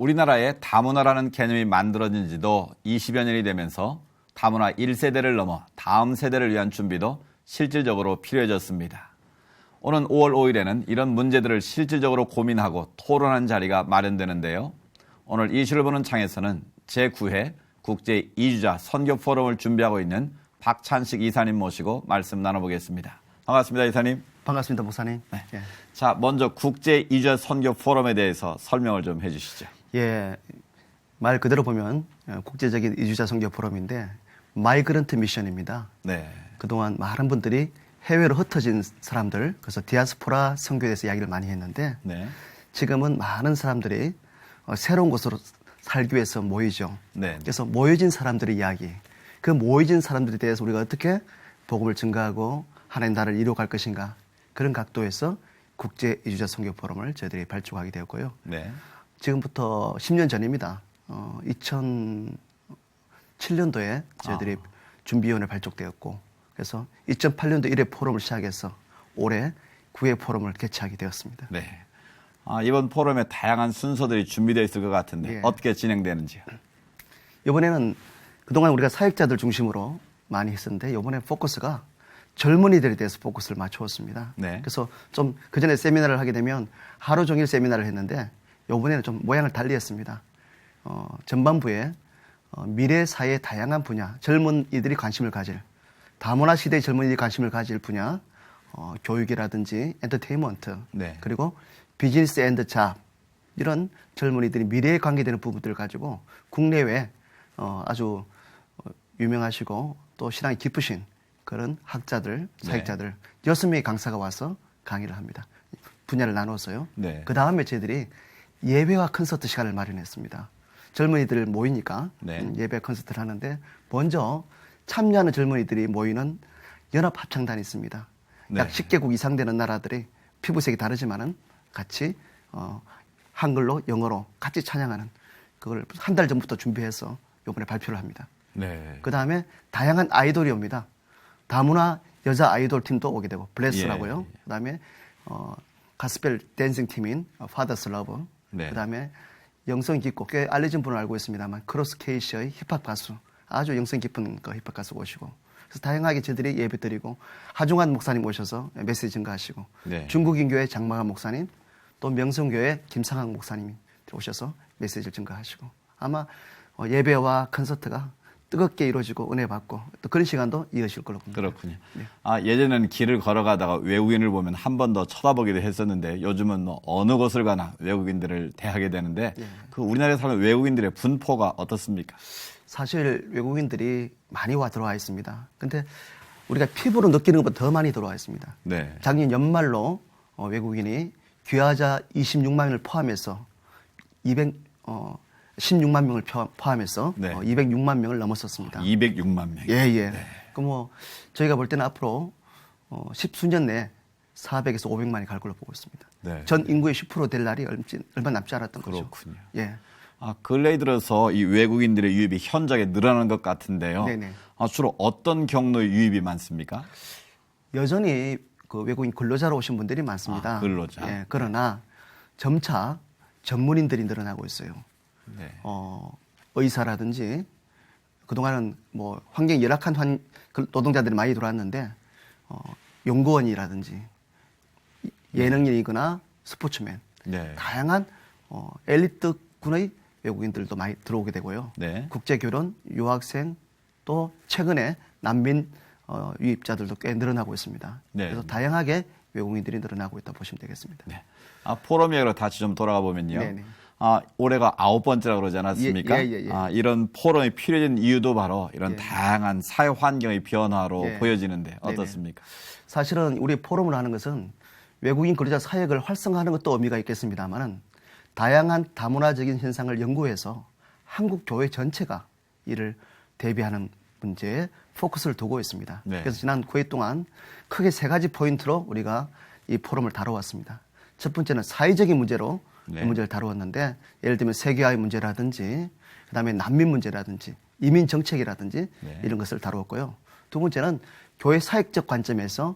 우리나라에 다문화라는 개념이 만들어진 지도 20여 년이 되면서 다문화 1세대를 넘어 다음 세대를 위한 준비도 실질적으로 필요해졌습니다. 오는 5월 5일에는 이런 문제들을 실질적으로 고민하고 토론하는 자리가 마련되는데요. 오늘 이슈를 보는 창에서는 제9회 국제 이주자 선교 포럼을 준비하고 있는 박찬식 이사님 모시고 말씀 나눠보겠습니다. 반갑습니다, 이사님. 반갑습니다, 목사님. 네. 예. 자, 먼저 국제 이주자 선교 포럼에 대해서 설명을 좀 해주시죠. 예, 말 그대로 보면 국제적인 이주자 선교 포럼인데 마이그런트 미션입니다. 네. 그동안 많은 분들이 해외로 흩어진 사람들, 그래서 디아스포라 선교에 대해서 이야기를 많이 했는데 네. 지금은 많은 사람들이 새로운 곳으로 살기 위해서 모이죠. 네. 그래서 모여진 사람들의 이야기, 그 모여진 사람들에 대해서 우리가 어떻게 복음을 증가하고 하나님 나라를 이루어갈 것인가, 그런 각도에서 국제 이주자 선교 포럼을 저희들이 발족하게 되었고요. 네. 지금부터 10년 전입니다. 2007년도에 저희들이 준비위원회 발족되었고, 그래서 2008년도 1회 포럼을 시작해서 올해 9회 포럼을 개최하게 되었습니다. 네. 이번 포럼에 다양한 순서들이 준비되어 있을 것 같은데 예. 어떻게 진행되는지요? 이번에는 그동안 우리가 사역자들 중심으로 많이 했었는데 이번에 포커스가 젊은이들에 대해서 포커스를 맞추었습니다. 네. 그래서 좀 그전에 세미나를 하게 되면 하루 종일 세미나를 했는데 이번에는 좀 모양을 달리 했습니다. 전반부에 미래 사회의 다양한 분야, 젊은이들이 관심을 가질, 다문화 시대의 젊은이들이 관심을 가질 분야, 교육이라든지 엔터테인먼트, 네. 그리고 비즈니스 앤드 잡, 이런 젊은이들이 미래에 관계되는 부분들을 가지고 국내외 아주 유명하시고 또 신앙이 깊으신 그런 학자들, 사역자들 6명의 강사가 와서 강의를 합니다. 분야를 나눠서요. 네. 그 다음에 저희들이 예배와 콘서트 시간을 마련했습니다. 젊은이들 모이니까 네. 예배 콘서트를 하는데 먼저 참여하는 젊은이들이 모이는 연합합창단이 있습니다. 네. 약 10개국 이상 되는 나라들이 피부색이 다르지만은 같이 한글로 영어로 같이 찬양하는 그걸 한 달 전부터 준비해서 이번에 발표를 합니다. 네. 그 다음에 다양한 아이돌이 옵니다. 다문화 여자 아이돌 팀도 오게 되고 블레스라고요. 예. 그 다음에 가스펠 댄싱 팀인 파더스 러브. 네. 그 다음에 영성 깊고 꽤 알려진 분을 알고 있습니다만 크로스 케이시의 힙합 가수, 아주 영성 깊은 그 힙합 가수 오시고, 그래서 다양하게 저희들이 예배 드리고 하중환 목사님 오셔서 메시지 증가하시고, 네. 중국인교회 장마가 목사님, 또 명성교회 김상학 목사님이 오셔서 메시지를 증가하시고, 아마 예배와 콘서트가 뜨겁게 이루어지고 은혜 받고 또 그런 시간도 이어질 걸로 봅니다. 그렇군요. 네. 예전에는 길을 걸어가다가 외국인을 보면 한 번 더 쳐다보기도 했었는데 요즘은 어느 곳을 가나 외국인들을 대하게 되는데 그 우리나라에 사는 외국인들의 분포가 어떻습니까? 사실 외국인들이 많이 들어와 있습니다. 근데 우리가 피부로 느끼는 것보다 더 많이 들어와 있습니다. 네. 작년 연말로 외국인이 귀화자 26만 명을 포함해서 16만 명을 포함해서 네. 206만 명을 넘었었습니다. 206만 명. 예, 예. 그 저희가 볼 때는 앞으로 10수년 내에 400에서 500만이 갈 걸로 보고 있습니다. 네. 전 인구의 10%될 날이 얼마 남지 않았던 거죠. 그렇군요. 예. 근래에 들어서 이 외국인들의 유입이 현저하게 늘어나는 것 같은데요. 네네. 주로 어떤 경로의 유입이 많습니까? 여전히 그 외국인 근로자로 오신 분들이 많습니다. 근로자. 예, 그러나 점차 전문인들이 늘어나고 있어요. 네. 의사라든지 그동안은 환경이 열악한 노동자들이 많이 들어왔는데 연구원이라든지 예능인이거나 스포츠맨, 네. 다양한 엘리트군의 외국인들도 많이 들어오게 되고요. 네. 국제결혼, 유학생, 또 최근에 난민 유입자들도 꽤 늘어나고 있습니다. 네. 그래서 다양하게 외국인들이 늘어나고 있다고 보시면 되겠습니다. 네. 포럼 이야기로 다시 좀 돌아가 보면요. 네네. 올해가 9번째라고 그러지 않았습니까? 예. 이런 포럼이 필요해진 이유도 바로 이런 예. 다양한 사회 환경의 변화로 예. 보여지는데 네네. 어떻습니까? 사실은 우리 포럼을 하는 것은 외국인 근로자 사역을 활성화하는 것도 의미가 있겠습니다만은 다양한 다문화적인 현상을 연구해서 한국 교회 전체가 이를 대비하는 문제에 포커스를 두고 있습니다. 네. 그래서 지난 9회 동안 크게 3가지 포인트로 우리가 이 포럼을 다뤄왔습니다. 첫 번째는 사회적인 문제로 네. 이 문제를 다루었는데, 예를 들면 세계화의 문제라든지 그다음에 난민 문제라든지 이민 정책이라든지 네. 이런 것을 다루었고요. 두 번째는 교회 사역적 관점에서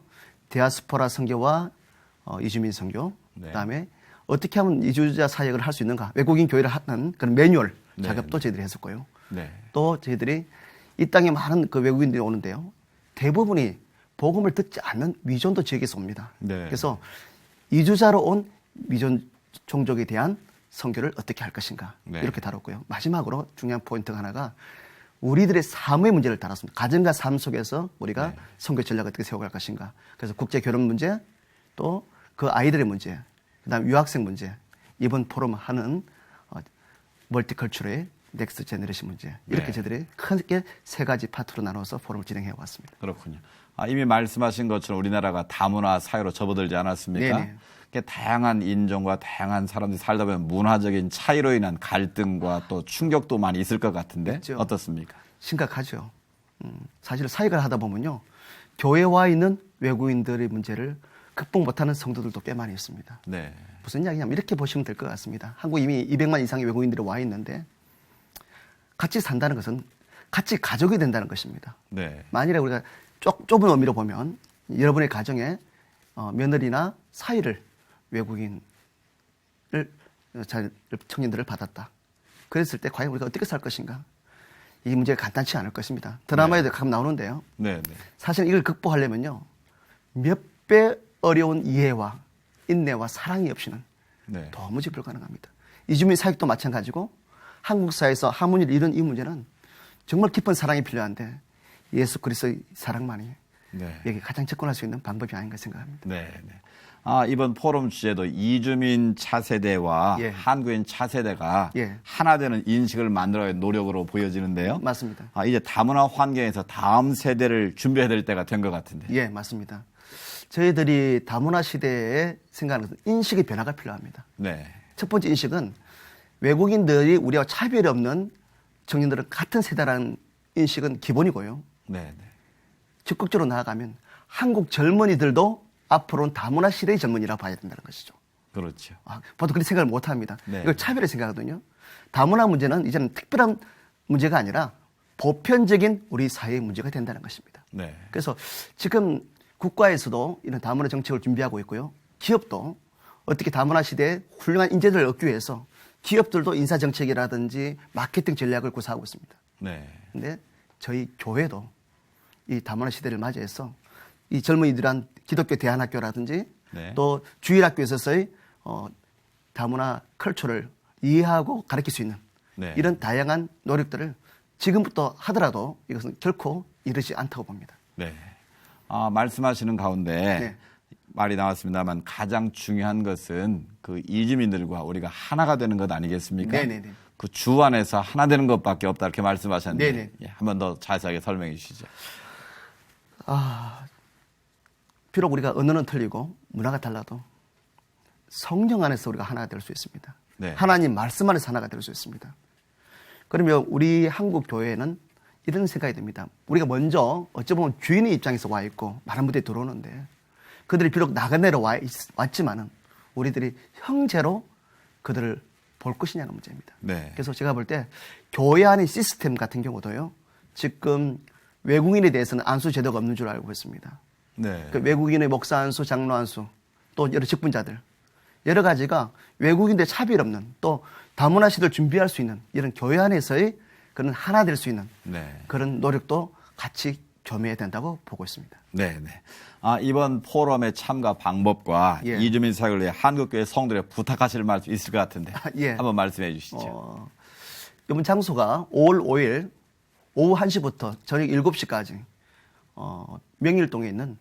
디아스포라 선교와 이주민 선교, 네. 그다음에 어떻게 하면 이주자 사역을 할 수 있는가? 외국인 교회를 하는 그런 매뉴얼 네. 작업도 저희들이 했었고요. 네. 또 저희들이 이 땅에 많은 그 외국인들이 오는데요. 대부분이 복음을 듣지 않는 위존도 지역에서 옵니다. 네. 그래서 이주자로 온 위존 종족에 대한 선교를 어떻게 할 것인가 네. 이렇게 다뤘고요. 마지막으로 중요한 포인트가 하나가 우리들의 삶의 문제를 다뤘습니다. 가정과 삶 속에서 우리가 네. 선교 전략을 어떻게 세워갈 것인가. 그래서 국제 결혼 문제, 또 그 아이들의 문제, 그다음 유학생 문제, 이번 포럼 하는 멀티컬처의 넥스트 제너레이션 문제 이렇게 네. 저희들이 크게 세 가지 파트로 나눠서 포럼을 진행해 왔습니다. 그렇군요. 이미 말씀하신 것처럼 우리나라가 다문화 사회로 접어들지 않았습니까? 네네. 다양한 인종과 다양한 사람들이 살다 보면 문화적인 차이로 인한 갈등과 또 충격도 많이 있을 것 같은데 있죠. 어떻습니까? 심각하죠. 사실 사역을 하다 보면요. 교회와 있는 외국인들의 문제를 극복 못하는 성도들도 꽤 많이 있습니다. 네. 무슨 이야기냐면 이렇게 보시면 될 것 같습니다. 한국 이미 200만 이상의 외국인들이 와 있는데 같이 산다는 것은 같이 가족이 된다는 것입니다. 네. 만일에 우리가 좁은 의미로 보면 여러분의 가정에 며느리나 사위를 외국인을 청년들을 받았다. 그랬을 때 과연 우리가 어떻게 살 것인가? 이 문제가 간단치 않을 것입니다. 드라마에도 가끔 나오는데요. 네. 네. 사실 이걸 극복하려면요. 몇 배 어려운 이해와 인내와 사랑이 없이는 네. 도무지 불가능합니다. 이주민 사역도 마찬가지고 한국 사회에서 하모니를 이룬 이 문제는 정말 깊은 사랑이 필요한데 예수 그리스도의 사랑만이 네. 여기 가장 접근할 수 있는 방법이 아닌가 생각합니다. 네. 네. 이번 포럼 주제도 이주민 차세대와 예. 한국인 차세대가 예. 하나 되는 인식을 만들어야 노력으로 보여지는데요. 맞습니다. 이제 다문화 환경에서 다음 세대를 준비해야 될 때가 된 것 같은데. 예, 맞습니다. 저희들이 다문화 시대에 생각하는 것은 인식의 변화가 필요합니다. 네. 첫 번째 인식은 외국인들이 우리와 차별이 없는 청년들은 같은 세대라는 인식은 기본이고요. 네. 네. 적극적으로 나아가면 한국 젊은이들도 앞으로는 다문화 시대의 젊은이라고 봐야 된다는 것이죠. 그렇죠. 보통 그렇게 생각을 못 합니다. 네. 이걸 차별의 생각하거든요. 다문화 문제는 이제는 특별한 문제가 아니라 보편적인 우리 사회의 문제가 된다는 것입니다. 네. 그래서 지금 국가에서도 이런 다문화 정책을 준비하고 있고요. 기업도 어떻게 다문화 시대에 훌륭한 인재들을 얻기 위해서 기업들도 인사 정책이라든지 마케팅 전략을 구사하고 있습니다. 네. 근데 저희 교회도 이 다문화 시대를 맞이해서 이 젊은이들한 기독교 대안학교라든지 네. 또 주일학교에서의 다문화 컬처를 이해하고 가르칠 수 있는 네. 이런 다양한 노력들을 지금부터 하더라도 이것은 결코 이르지 않다고 봅니다. 네. 말씀하시는 가운데 네. 말이 나왔습니다만 가장 중요한 것은 그 이주민들과 우리가 하나가 되는 것 아니겠습니까? 네네네. 그 주 안에서 하나 되는 것밖에 없다 이렇게 말씀하셨는데 네네. 예, 한 번 더 자세하게 설명해 주시죠. 비록 우리가 언어는 틀리고 문화가 달라도 성령 안에서 우리가 하나가 될 수 있습니다. 네. 하나님 말씀 안에서 하나가 될 수 있습니다. 그러면 우리 한국 교회는 이런 생각이 듭니다. 우리가 먼저 어찌 보면 주인의 입장에서 와 있고 많은 분들이 들어오는데 그들이 비록 나그네로 왔지만은 우리들이 형제로 그들을 볼 것이냐는 문제입니다. 네. 그래서 제가 볼 때 교회 안의 시스템 같은 경우도요. 지금 외국인에 대해서는 안수 제도가 없는 줄 알고 있습니다. 네. 그 외국인의 목사 안수, 장로 안수, 또 여러 직분자들 여러 가지가 외국인들 차별 없는 또 다문화 시대를 준비할 수 있는 이런 교회 안에서의 그런 하나 될 수 있는 네. 그런 노력도 같이 겸해야 된다고 보고 있습니다. 네, 네. 이번 포럼의 참가 방법과 예. 이주민 사역을 위해 한국교회 성도들에 부탁하실 말씀 있을 것 같은데 예. 한번 말씀해 주시죠. 이번 장소가 5월 5일 오후 1시부터 저녁 7시까지 명일동에 있는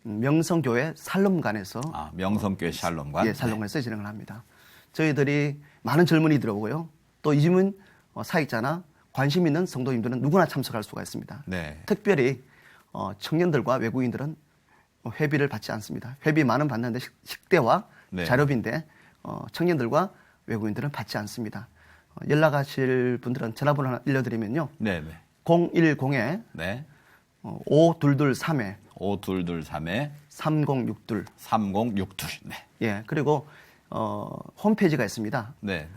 명성교회 살롬관에서 명성교회 샬롬관. 예, 살롬관에서 진행을 합니다. 저희들이 많은 젊은이들 오고요. 또 이주민 사역자나 관심 있는 성도님들은 누구나 참석할 수가 있습니다. 네. 특별히 청년들과 외국인들은 회비를 받지 않습니다. 회비 만원 받는데 식대와 네. 자료비인데 청년들과 외국인들은 받지 않습니다. 연락하실 분들은 전화번호 하나 알려드리면요. 네, 네. 010에 네. 5223에 5223에 3062 3062. 네. 예, 그리고 홈페이지가 있습니다. 네.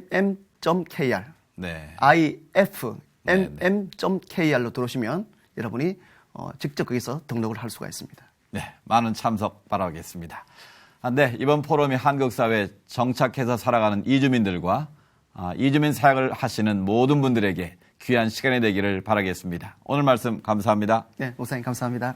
ifmm.kr 네. ifmm.kr로 들어오시면 여러분이 직접 거기서 등록을 할 수가 있습니다. 네. 많은 참석 바라겠습니다. 네, 이번 포럼이 한국 사회에 정착해서 살아가는 이주민들과 이주민 사역을 하시는 모든 분들에게 귀한 시간이 되기를 바라겠습니다. 오늘 말씀 감사합니다. 네, 목사님 감사합니다.